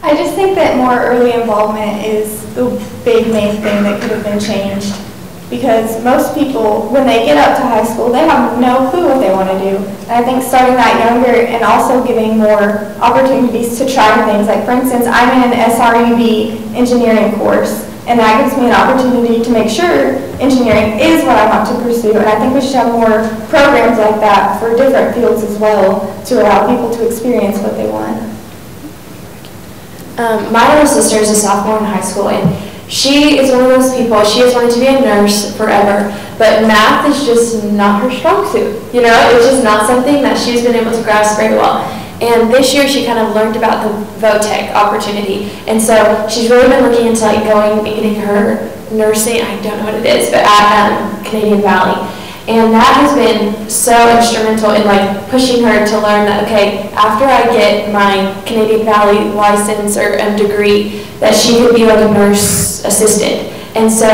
I just think that more early involvement is the big main thing that could have been changed. because most people, when they get up to high school, they have no clue what they want to do. And I think starting that younger and also giving more opportunities to try things. Like, for instance, I'm in an SREB engineering course, and that gives me an opportunity to make sure engineering is what I want to pursue. And I think we should have more programs like that for different fields as well to allow people to experience what they want. My little sister is a sophomore in high school, and she is one of those people, she has wanted to be a nurse forever, but math is just not her strong suit. You know, it's just not something that she's been able to grasp very well. And this year she kind of learned about the VOTEC opportunity. And so she's really been looking into like going and getting her nursing, I don't know what it is, but at Canadian Valley. And that has been so instrumental in like pushing her to learn that, okay, after I get my Canadian Valley license or degree, that she could be like a nurse assistant. And so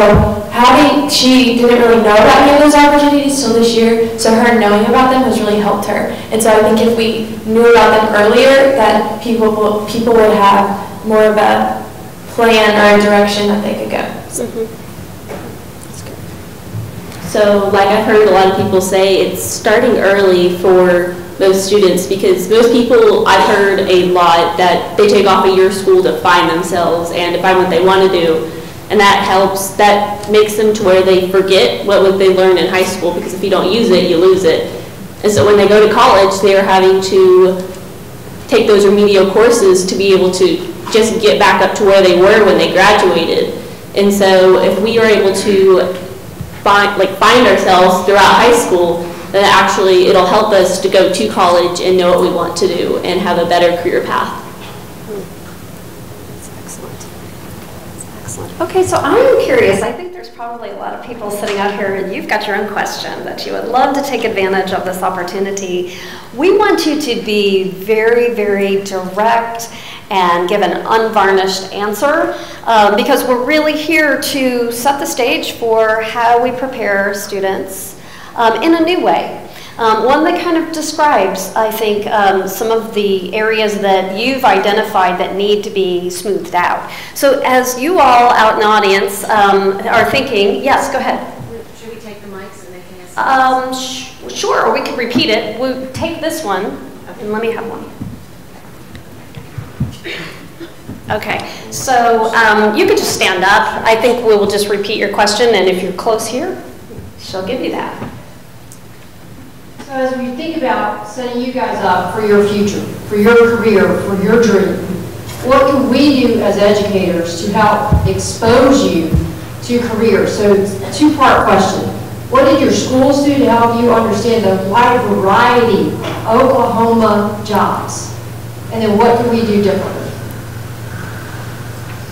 she didn't really know about any of those opportunities till this year, so her knowing about them has really helped her. And so I think if we knew about them earlier, that people would have more of a plan or a direction that they could go. Mm-hmm. So like I've heard a lot of people say, it's starting early for most students, because most people, I've heard a lot that they take off a year of school to find themselves and to find what they want to do. And that helps, that makes them to where they forget what they learned in high school, because if you don't use it, you lose it. And so when they go to college, they are having to take those remedial courses to be able to just get back up to where they were when they graduated. And so if we are able to find ourselves throughout high school, then actually it'll help us to go to college and know what we want to do and have a better career path. Okay, so I'm curious. I think there's probably a lot of people sitting out here, and you've got your own question that you would love to take advantage of this opportunity. We want you to be very, very direct and give an unvarnished answer, because we're really here to set the stage for how we prepare students in a new way. One that kind of describes, I think, some of the areas that you've identified that need to be smoothed out. So as you all out in the audience are thinking, yes, go ahead. Should we take the mics and they can ask? Sure, or we could repeat it. We'll take this one, and let me have one. Okay, so you could just stand up. I think we will just repeat your question, and if you're close here, she'll give you that. So as we think about setting you guys up for your future, for your career, for your dream, what can we do as educators to help expose you to careers? So it's a two-part question. What did your schools do to help you understand the wide variety of Oklahoma jobs? And then what can we do differently?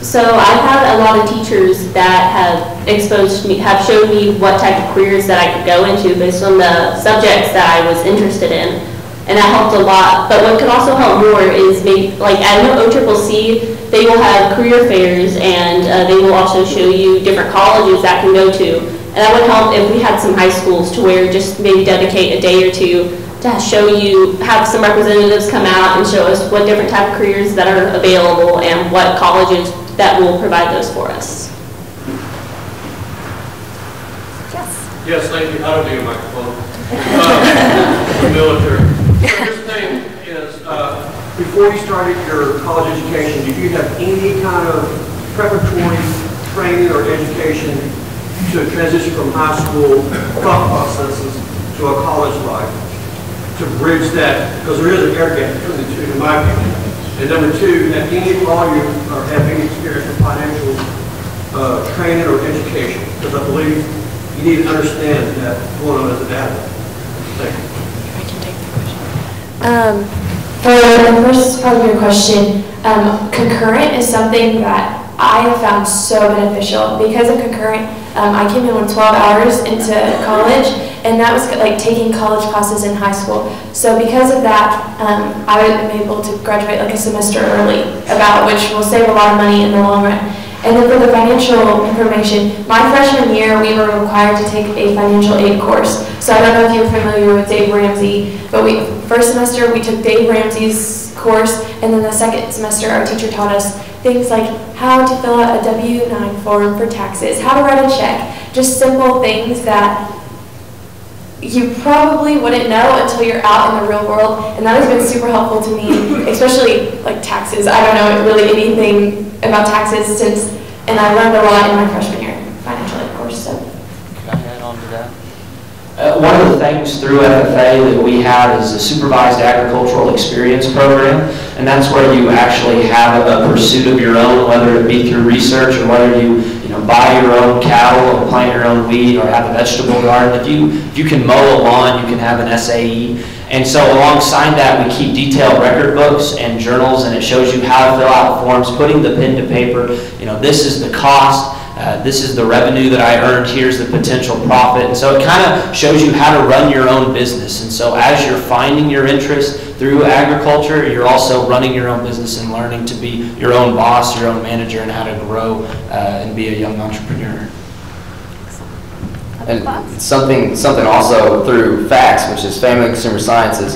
So I've had a lot of teachers that have exposed me, have showed me what type of careers that I could go into based on the subjects that I was interested in, and that helped a lot. But what could also help more is maybe, like at OCCC, they will have career fairs, and they will also show you different colleges that can go to. And that would help if we had some high schools to where just maybe dedicate a day or two to show you, have some representatives come out and show us what different type of careers that are available and what colleges that will provide those for us. Yes, thank you. I don't need a microphone. Military. So this thing is, before you started your college education, did you have any kind of preparatory training or education to transition from high school thought processes to a college life, to bridge that? Because there is an air gap between the two, in my opinion. And number two, have any of you or have any experience in financial training or education? Because I believe you need to understand that going on as an adult. Thank you. I can take the question. For the first part of your question, concurrent is something that I have found so beneficial. Because of concurrent, I came in with 12 hours into college, and that was like taking college classes in high school. So because of that, I am able to graduate like a semester early, which will save a lot of money in the long run. And then for the financial information, my freshman year, we were required to take a financial aid course. So I don't know if you're familiar with Dave Ramsey, but first semester we took Dave Ramsey's course, and then the second semester our teacher taught us things like how to fill out a W-9 form for taxes, how to write a check, just simple things that you probably wouldn't know until you're out in the real world, and that has been super helpful to me, especially like taxes. I don't know really anything about taxes and I learned a lot in my freshman year, financial aid course. So. Can I add on to that? One of the things through FFA that we have is a supervised agricultural experience program, and that's where you actually have a pursuit of your own, whether it be through research or whether you buy your own cattle or plant your own wheat or have a vegetable garden. If you can mow a lawn, you can have an SAE. And so alongside that, we keep detailed record books and journals, and it shows you how to fill out forms, putting the pen to paper. This is the cost. This is the revenue that I earned, here's the potential profit. And so it kind of shows you how to run your own business. And so as you're finding your interest through agriculture, you're also running your own business and learning to be your own boss, your own manager, and how to grow and be a young entrepreneur. And something also through FACS, which is Family and Consumer Sciences,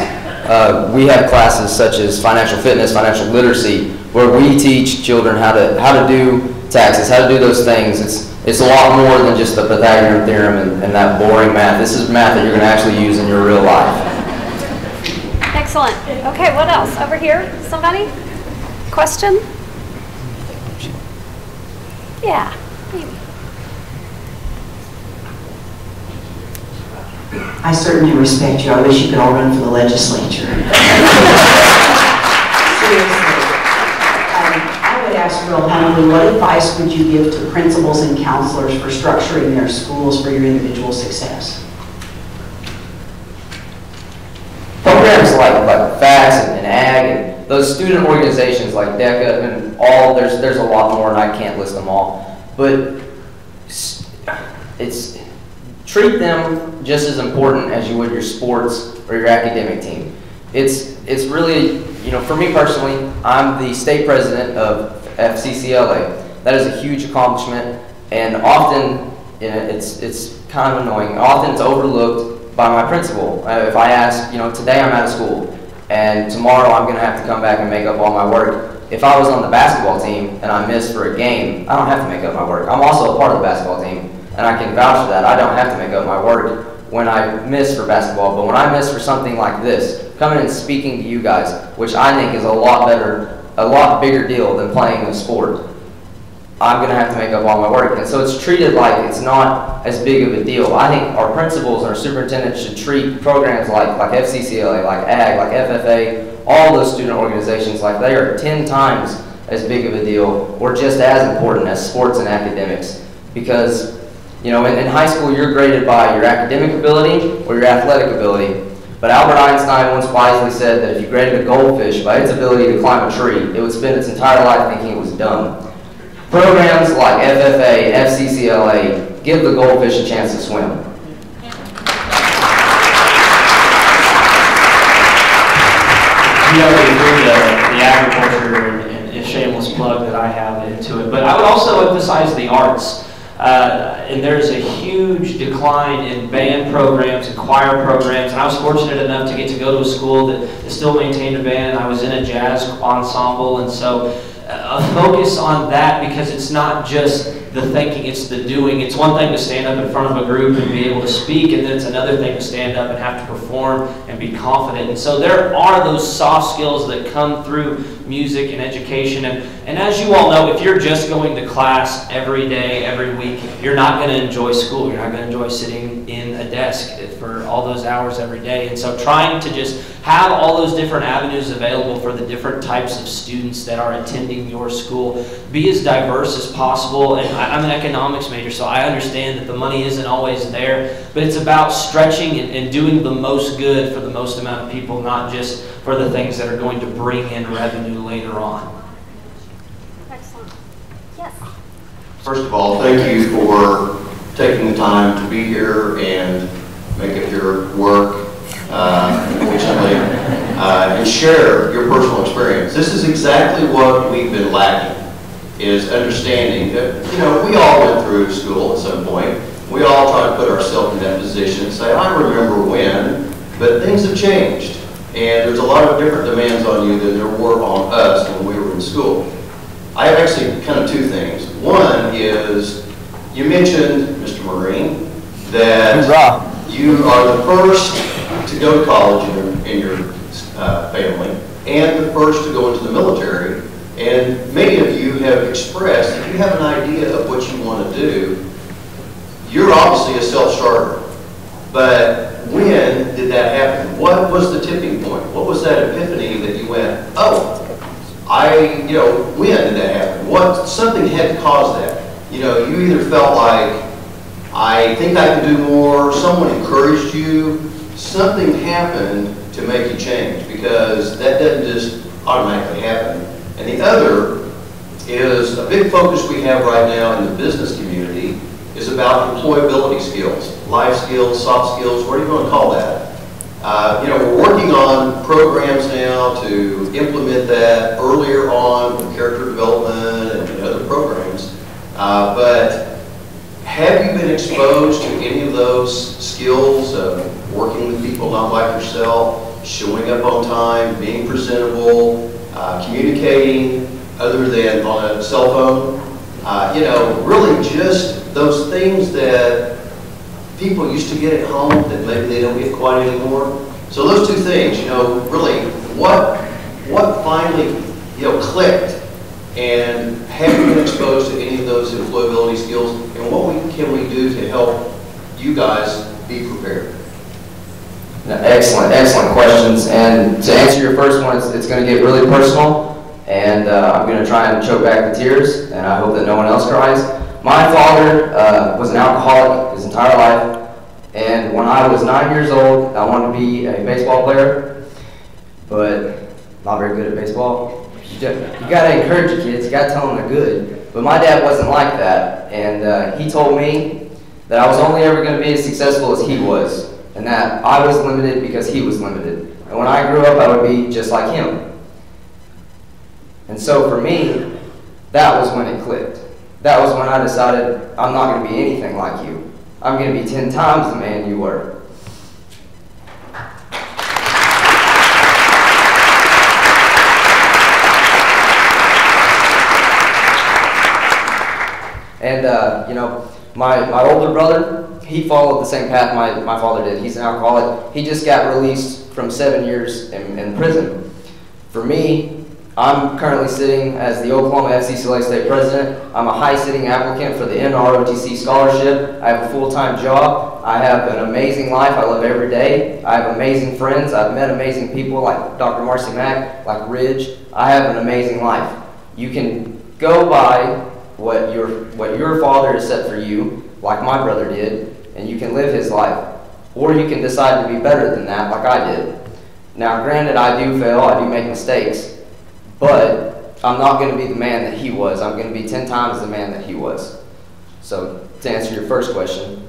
we have classes such as financial fitness, financial literacy, where we teach children how to do taxes, how to do those things. It's a lot more than just the Pythagorean theorem and that boring math. This is math that you're going to actually use in your real life. Excellent. Okay, what else? Over here, somebody? Question? Yeah. I certainly respect you. I wish you could all run for the legislature. Seriously. I would ask real humbly, what advice would you give to principals and counselors for structuring their schools for your individual success? Programs like FACS and AG and those student organizations like DECA and all, there's a lot more and I can't list them all. But treat them just as important as you would your sports or your academic team. It's really, for me personally, I'm the state president of FCCLA. That is a huge accomplishment, and often it's kind of annoying. Often it's overlooked by my principal. If I ask, today I'm out of school, and tomorrow I'm going to have to come back and make up all my work. If I was on the basketball team and I missed for a game, I don't have to make up my work. I'm also a part of the basketball team, and I can vouch for that. I don't have to make up my work when I miss for basketball, but when I miss for something like this, coming and speaking to you guys, which I think is a lot bigger deal than playing a sport, I'm going to have to make up all my work. And so it's treated like it's not as big of a deal. I think our principals and our superintendents should treat programs like FCCLA, like AG, like FFA, all those student organizations like they are 10 times as big of a deal or just as important as sports and academics. Because in high school, you're graded by your academic ability or your athletic ability. But Albert Einstein once wisely said that if you graded a goldfish by its ability to climb a tree, it would spend its entire life thinking it was dumb. Programs like FFA, FCCLA, give the goldfish a chance to swim. You already threw the agriculture and a shameless plug that I have into it, but I would also emphasize the arts. And there's a huge decline in band programs and choir programs, and I was fortunate enough to get to go to a school that still maintained a band. I was in a jazz ensemble, and so a focus on that, because it's not just the thinking, it's the doing. It's one thing to stand up in front of a group and be able to speak, and then it's another thing to stand up and have to perform and be confident. And so there are those soft skills that come through music and education. And as you all know, if you're just going to class every day, every week, you're not going to enjoy school. You're not going to enjoy sitting in a desk for all those hours every day. And so trying to just have all those different avenues available for the different types of students that are attending your school, be as diverse as possible. And I'm an economics major, so I understand that the money isn't always there, but it's about stretching and doing the most good for the most amount of people, not just for the things that are going to bring in revenue later on. Excellent. Yes. First of all, thank you for taking the time to be here and make it your work efficiently and share your personal experience. This is exactly what we've been lacking, is understanding that, we all went through school at some point. We all try to put ourselves in that position and say, I remember when, but things have changed. And there's a lot of different demands on you than there were on us when we were in school. I have actually kind of two things. One is, you mentioned, Mr. Marine, that you are the first to go to college in your family, and the first to go into the military. And many of you have expressed, if you have an idea of what you want to do, you're obviously a self-starter. But when did that happen? What was the tipping point? What was that epiphany that you went, oh, when did that happen? Something had to cause that. You either felt like, I think I can do more, someone encouraged you, something happened to make you change, because that doesn't just automatically happen. And the other is a big focus we have right now in the business community is about employability skills, life skills, soft skills, what do you want to call that? We're working on programs now to implement that earlier on with character development and other programs. But have you been exposed to any of those skills of working with people not like yourself, showing up on time, being presentable, communicating other than on a cell phone? Really just those things that people used to get at home that maybe they don't get quite anymore. So those two things, really what finally, clicked, and have you been exposed to any of those employability skills, and what can we do to help you guys be prepared? Excellent questions. And to answer your first one, it's going to get really personal, and I'm going to try and choke back the tears, and I hope that no one else cries. My father was an alcoholic his entire life, and when I was 9 years old, I wanted to be a baseball player, but not very good at baseball. You got to encourage your kids, you got to tell them they're good. But my dad wasn't like that, and he told me that I was only ever going to be as successful as he was, and that I was limited because he was limited. And when I grew up, I would be just like him. And so for me, that was when it clicked. That was when I decided I'm not going to be anything like you. I'm going to be 10 times the man you were. And, my older brother, he followed the same path my father did. He's an alcoholic. He just got released from 7 years in prison. For me, I'm currently sitting as the Oklahoma FCCLA State President. I'm a high-sitting applicant for the NROTC Scholarship. I have a full-time job. I have an amazing life. I love every day. I have amazing friends. I've met amazing people like Dr. Marcy Mack, like Ridge. I have an amazing life. You can go by what your father has set for you, like my brother did, and you can live his life. Or you can decide to be better than that, like I did. Now, granted, I do fail. I do make mistakes. But I'm not going to be the man that he was. I'm going to be 10 times the man that he was. So to answer your first question,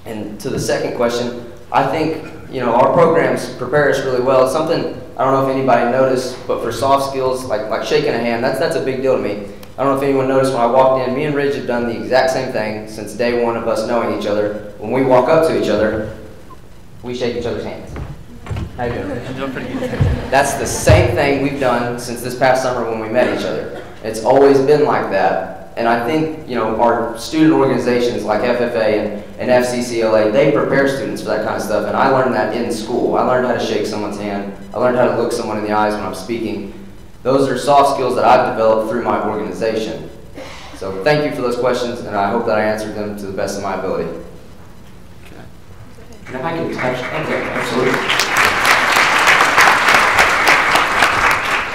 and to the second question, I think our programs prepare us really well. It's something I don't know if anybody noticed, but for soft skills like shaking a hand, that's a big deal to me. I don't know if anyone noticed when I walked in. Me and Ridge have done the exact same thing since day one of us knowing each other. When we walk up to each other, we shake each other's hands. How you doing? I'm doing pretty good. That's the same thing we've done since this past summer when we met each other. It's always been like that. And I think, our student organizations like FFA and FCCLA, they prepare students for that kind of stuff. And I learned that in school. I learned how to shake someone's hand. I learned how to look someone in the eyes when I'm speaking. Those are soft skills that I've developed through my organization. So thank you for those questions, and I hope that I answered them to the best of my ability. Okay. And if I can touch, okay, absolutely.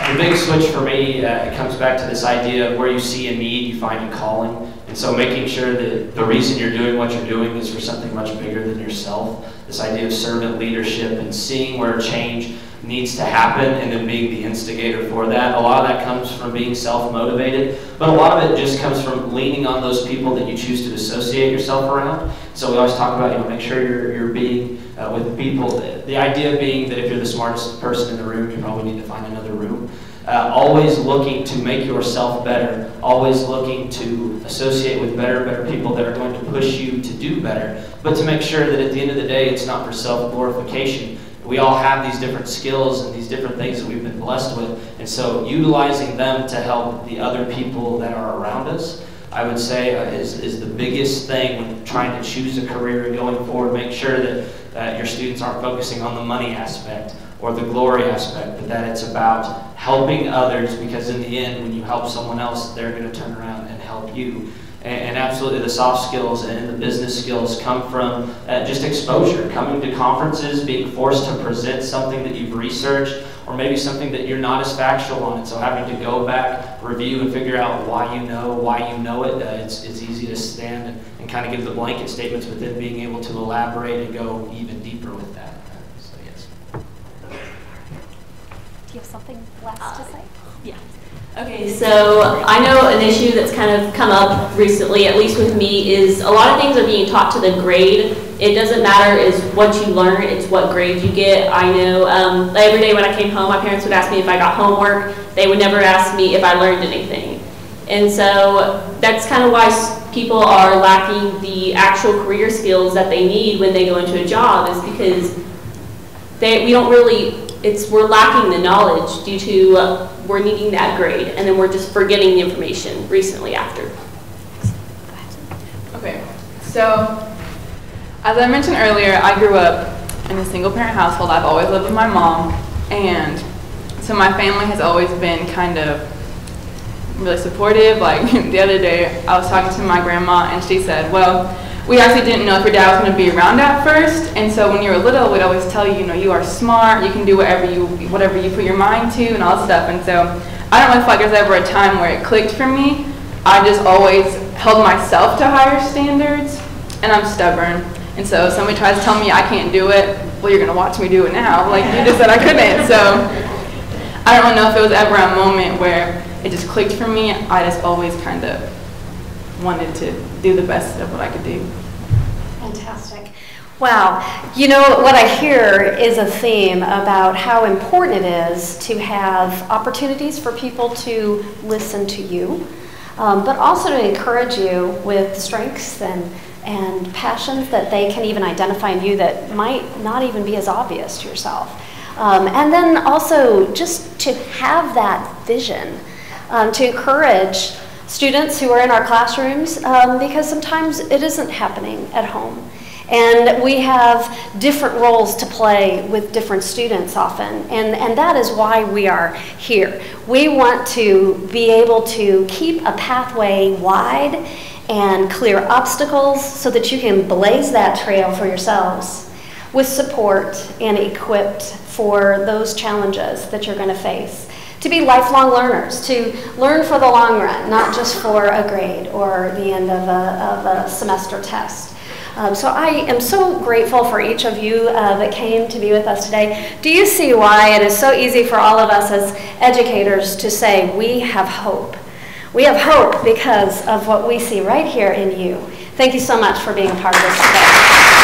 The big switch for me, it comes back to this idea of where you see a need, you find a calling. And so making sure that the reason you're doing what you're doing is for something much bigger than yourself. This idea of servant leadership and seeing where change needs to happen and then being the instigator for that. A lot of that comes from being self-motivated, but a lot of it just comes from leaning on those people that you choose to associate yourself around. So we always talk about, make sure you're being with people. The idea being that if you're the smartest person in the room, you probably need to find another room. Always looking to make yourself better, always looking to associate with better people that are going to push you to do better, but to make sure that at the end of the day, it's not for self-glorification. we all have these different skills and these different things that we've been blessed with. And so utilizing them to help the other people that are around us, I would say is the biggest thing when trying to choose a career and going forward. Make sure that your students aren't focusing on the money aspect or the glory aspect, but that it's about helping others, because in the end, when you help someone else, they're going to turn around and help you. And absolutely, the soft skills and the business skills come from just exposure, coming to conferences, being forced to present something that you've researched, or maybe something that you're not as factual on, and so having to go back, review, and figure out why you know it. It's easy to stand and kind of give the blanket statements, but then being able to elaborate and go even deeper with that. So yes. Do you have something last to say? Yeah. Okay, so I know an issue that's kind of come up recently, at least with me, is a lot of things are being taught to the grade. It doesn't matter is what you learn, it's what grade you get. I know every day when I came home, my parents would ask me if I got homework. They would never ask me if I learned anything. And so that's kind of why people are lacking the actual career skills that they need when they go into a job, is because we're lacking the knowledge due to we're needing that grade, and then we're just forgetting the information recently after. Okay, so as I mentioned earlier, I grew up in a single parent household. I've always lived with my mom, and so my family has always been kind of really supportive. Like the other day, I was talking to my grandma, and she said, well, we actually didn't know if your dad was going to be around at first, and so when you were little, we'd always tell you, you are smart, you can do whatever you put your mind to, and all that stuff. And so I don't really feel like there's ever a time where it clicked for me. I just always held myself to higher standards, and I'm stubborn. And so if somebody tries to tell me I can't do it, well, you're going to watch me do it now. Like you just said I couldn't. So I don't really know if it was ever a moment where it just clicked for me. I just always kind of wanted to do the best of what I could do. Fantastic. Wow. What I hear is a theme about how important it is to have opportunities for people to listen to you, but also to encourage you with strengths and passions that they can even identify in you that might not even be as obvious to yourself. And then also just to have that vision, to encourage students who are in our classrooms, because sometimes it isn't happening at home. And we have different roles to play with different students often, and that is why we are here. We want to be able to keep a pathway wide and clear obstacles so that you can blaze that trail for yourselves with support and equipped for those challenges that you're going to face. To be lifelong learners, to learn for the long run, not just for a grade or the end of a semester test. So I am so grateful for each of you that came to be with us today. Do you see why it is so easy for all of us as educators to say we have hope? We have hope because of what we see right here in you. Thank you so much for being a part of this today.